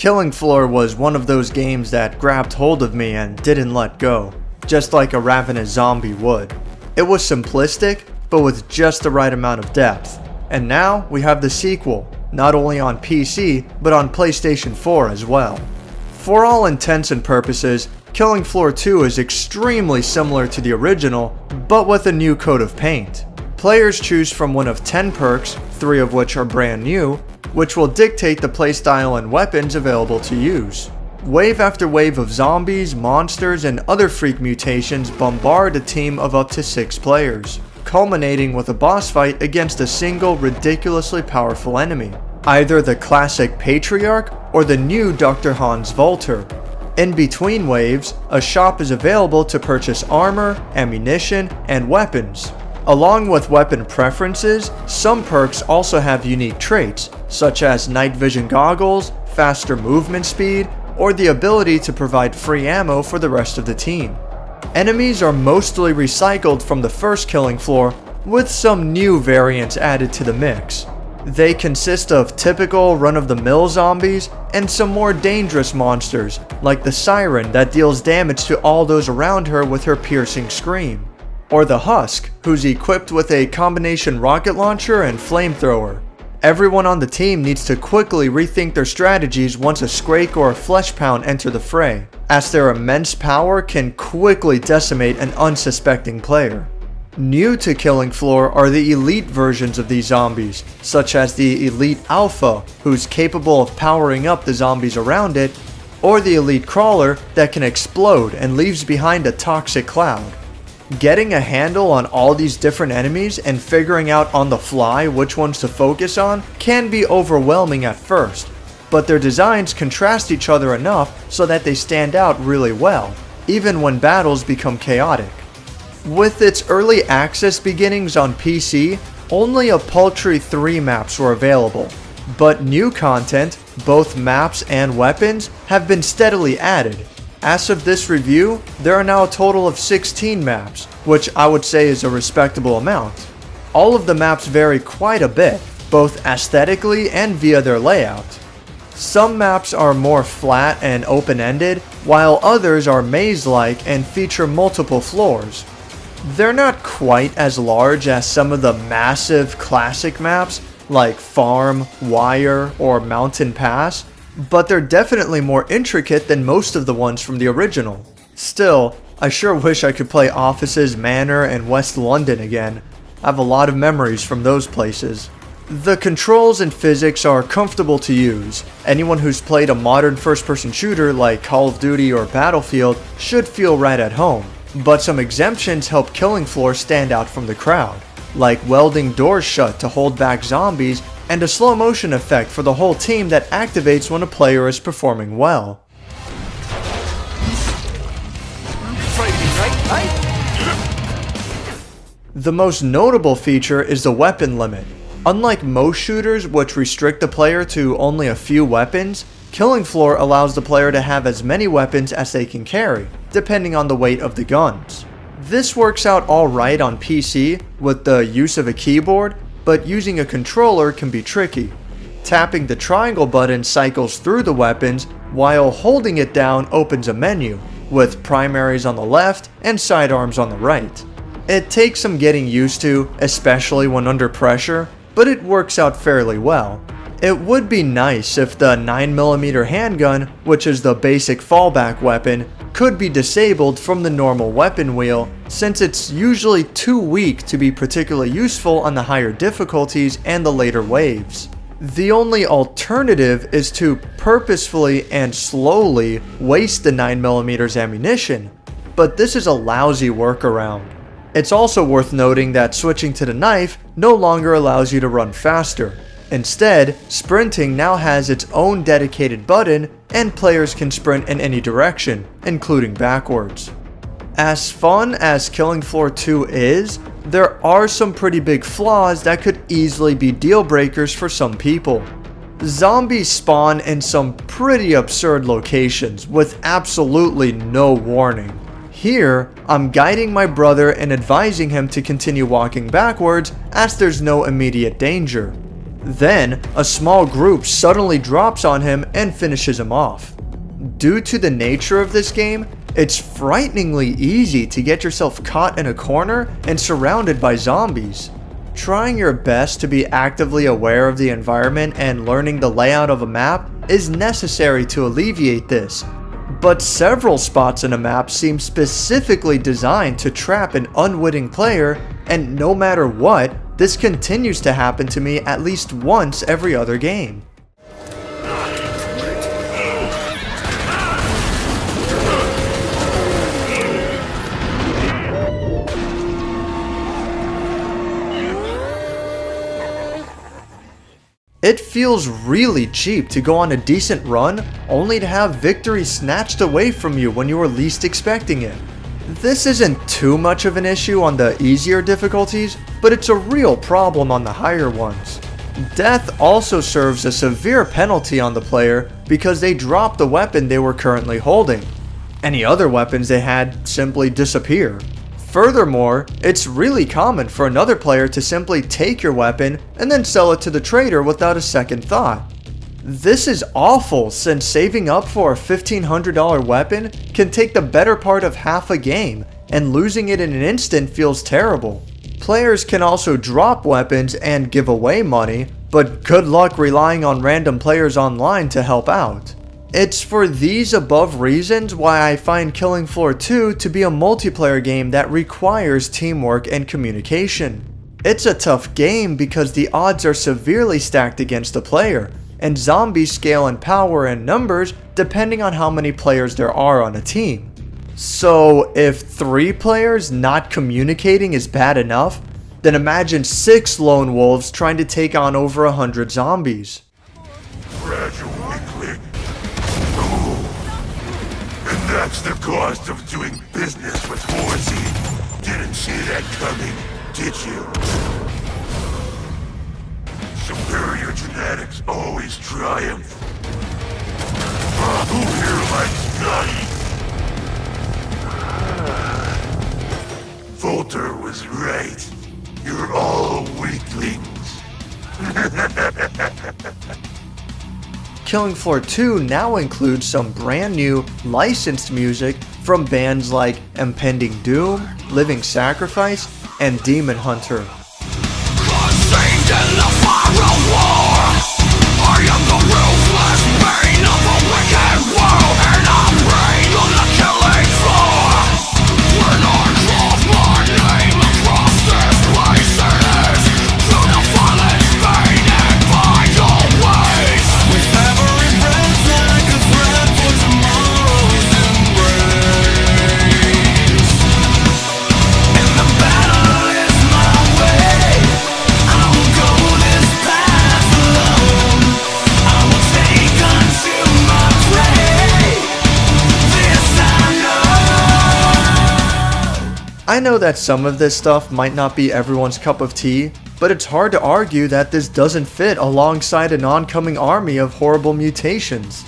Killing Floor was one of those games that grabbed hold of me and didn't let go, just like a ravenous zombie would. It was simplistic, but with just the right amount of depth. And now we have the sequel, not only on PC, but on PlayStation 4 as well. For all intents and purposes, Killing Floor 2 is extremely similar to the original, but with a new coat of paint. Players choose from one of 10 perks, 3 of which are brand new, which will dictate the playstyle and weapons available to use. Wave after wave of zombies, monsters, and other freak mutations bombard a team of up to 6 players, culminating with a boss fight against a single ridiculously powerful enemy, either the classic Patriarch or the new Dr. Hans Volter. In between waves, a shop is available to purchase armor, ammunition, and weapons. Along with weapon preferences, some perks also have unique traits, such as night vision goggles, faster movement speed, or the ability to provide free ammo for the rest of the team. Enemies are mostly recycled from the first Killing Floor, with some new variants added to the mix. They consist of typical run-of-the-mill zombies and some more dangerous monsters, like the Siren that deals damage to all those around her with her piercing scream, or the Husk, who's equipped with a combination rocket launcher and flamethrower. Everyone on the team needs to quickly rethink their strategies once a Scrake or a Fleshpound enter the fray, as their immense power can quickly decimate an unsuspecting player. New to Killing Floor are the elite versions of these zombies, such as the Elite Alpha, who's capable of powering up the zombies around it, or the Elite Crawler that can explode and leaves behind a toxic cloud. Getting a handle on all these different enemies and figuring out on the fly which ones to focus on can be overwhelming at first, but their designs contrast each other enough so that they stand out really well, even when battles become chaotic. With its early access beginnings on PC, only a paltry 3 maps were available, but new content, both maps and weapons, have been steadily added. As of this review, there are now a total of 16 maps, which I would say is a respectable amount. All of the maps vary quite a bit, both aesthetically and via their layout. Some maps are more flat and open-ended, while others are maze-like and feature multiple floors. They're not quite as large as some of the massive classic maps like Farm, Wire, or Mountain Pass, but they're definitely more intricate than most of the ones from the original. Still, I sure wish I could play Offices, Manor, and West London again. I have a lot of memories from those places. The controls and physics are comfortable to use. Anyone who's played a modern first-person shooter like Call of Duty or Battlefield should feel right at home. But some exemptions help Killing Floor stand out from the crowd, like welding doors shut to hold back zombies and a slow motion effect for the whole team that activates when a player is performing well. The most notable feature is the weapon limit. Unlike most shooters which restrict the player to only a few weapons, Killing Floor allows the player to have as many weapons as they can carry, depending on the weight of the guns. This works out alright on PC with the use of a keyboard, but using a controller can be tricky. Tapping the triangle button cycles through the weapons, while holding it down opens a menu, with primaries on the left and sidearms on the right. It takes some getting used to, especially when under pressure, but it works out fairly well. It would be nice if the 9mm handgun, which is the basic fallback weapon, could be disabled from the normal weapon wheel, since it's usually too weak to be particularly useful on the higher difficulties and the later waves. The only alternative is to purposefully and slowly waste the 9mm ammunition, but this is a lousy workaround. It's also worth noting that switching to the knife no longer allows you to run faster. Instead, sprinting now has its own dedicated button, and players can sprint in any direction, including backwards. As fun as Killing Floor 2 is, there are some pretty big flaws that could easily be deal breakers for some people. Zombies spawn in some pretty absurd locations with absolutely no warning. Here, I'm guiding my brother and advising him to continue walking backwards as there's no immediate danger. Then, a small group suddenly drops on him and finishes him off. Due to the nature of this game, it's frighteningly easy to get yourself caught in a corner and surrounded by zombies. Trying your best to be actively aware of the environment and learning the layout of a map is necessary to alleviate this, but several spots in a map seem specifically designed to trap an unwitting player, and no matter what, this continues to happen to me at least once every other game. It feels really cheap to go on a decent run only to have victory snatched away from you when you were least expecting it. This isn't too much of an issue on the easier difficulties, but it's a real problem on the higher ones. Death also serves a severe penalty on the player because they drop the weapon they were currently holding. Any other weapons they had simply disappear. Furthermore, it's really common for another player to simply take your weapon and then sell it to the trader without a second thought. This is awful since saving up for a $1,500 weapon can take the better part of half a game, and losing it in an instant feels terrible. Players can also drop weapons and give away money, but good luck relying on random players online to help out. It's for these above reasons why I find Killing Floor 2 to be a multiplayer game that requires teamwork and communication. It's a tough game because the odds are severely stacked against the player, and zombies scale in power and numbers depending on how many players there are on a team. So if 3 players not communicating is bad enough, then imagine 6 lone wolves trying to take on over 100 zombies. That's the cost of doing business with Horsey. Didn't see that coming, did you? Superior genetics always triumph. Who here likes nutty? Volter was right. You're all weaklings. Killing Floor 2 now includes some brand new, licensed music from bands like Impending Doom, Living Sacrifice, and Demon Hunter. I know that some of this stuff might not be everyone's cup of tea, but it's hard to argue that this doesn't fit alongside an oncoming army of horrible mutations.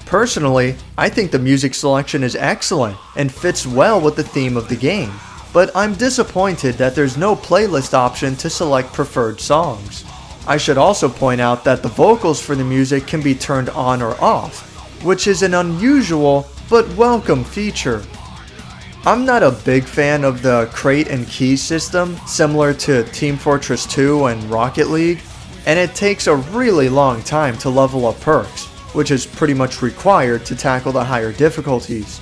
Personally, I think the music selection is excellent and fits well with the theme of the game, but I'm disappointed that there's no playlist option to select preferred songs. I should also point out that the vocals for the music can be turned on or off, which is an unusual but welcome feature. I'm not a big fan of the crate and key system, similar to Team Fortress 2 and Rocket League, and it takes a really long time to level up perks, which is pretty much required to tackle the higher difficulties.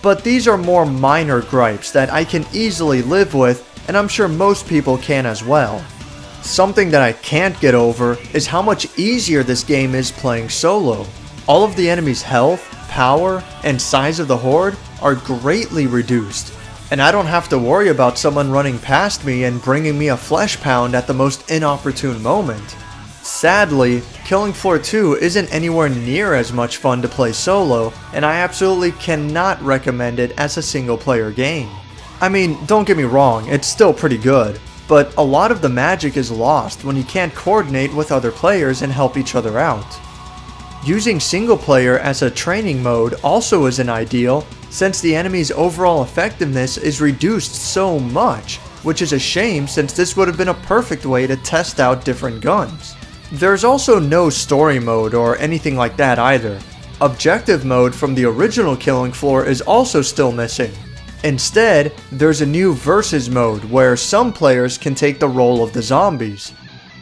But these are more minor gripes that I can easily live with, and I'm sure most people can as well. Something that I can't get over is how much easier this game is playing solo. All of the enemies' health, power, and size of the horde are greatly reduced, and I don't have to worry about someone running past me and bringing me a flesh pound at the most inopportune moment. Sadly, Killing Floor 2 isn't anywhere near as much fun to play solo, and I absolutely cannot recommend it as a single player game. I mean, don't get me wrong, it's still pretty good, but a lot of the magic is lost when you can't coordinate with other players and help each other out. Using single player as a training mode also isn't ideal, since the enemy's overall effectiveness is reduced so much, which is a shame since this would have been a perfect way to test out different guns. There's also no story mode or anything like that either. Objective mode from the original Killing Floor is also still missing. Instead, there's a new versus mode where some players can take the role of the zombies.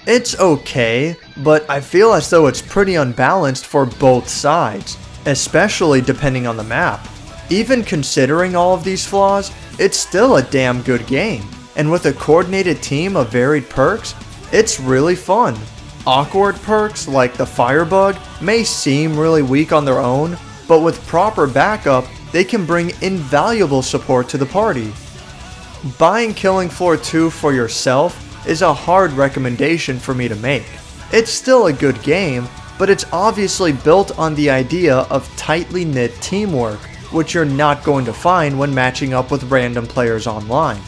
It's okay, but I feel as though it's pretty unbalanced for both sides, especially depending on the map. Even considering all of these flaws, it's still a damn good game, and with a coordinated team of varied perks, it's really fun. Awkward perks like the firebug may seem really weak on their own, but with proper backup, they can bring invaluable support to the party. Buying Killing Floor 2 for yourself is a hard recommendation for me to make. It's still a good game, but it's obviously built on the idea of tightly knit teamwork, which you're not going to find when matching up with random players online.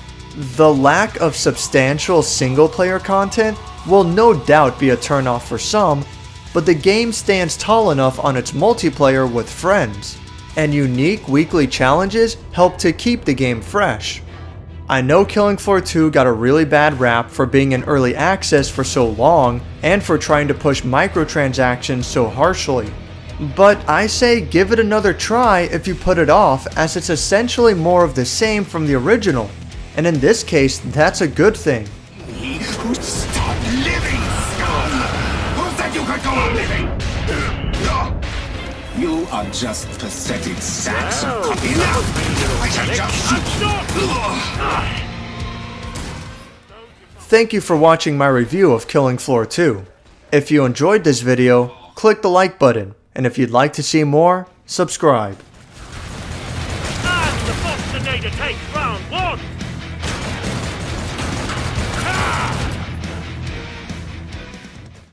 The lack of substantial single player content will no doubt be a turnoff for some, but the game stands tall enough on its multiplayer with friends, and unique weekly challenges help to keep the game fresh. I know Killing Floor 2 got a really bad rap for being in early access for so long and for trying to push microtransactions so harshly, but I say give it another try if you put it off, as it's essentially more of the same from the original, and in this case that's a good thing. Stop living, scum! Who said you could go on living? You are just pathetic sacks of copy now. I shall just Thank you for watching my review of Killing Floor 2. If you enjoyed this video, click the like button, and if you'd like to see more, subscribe. I'm the boss today to take right.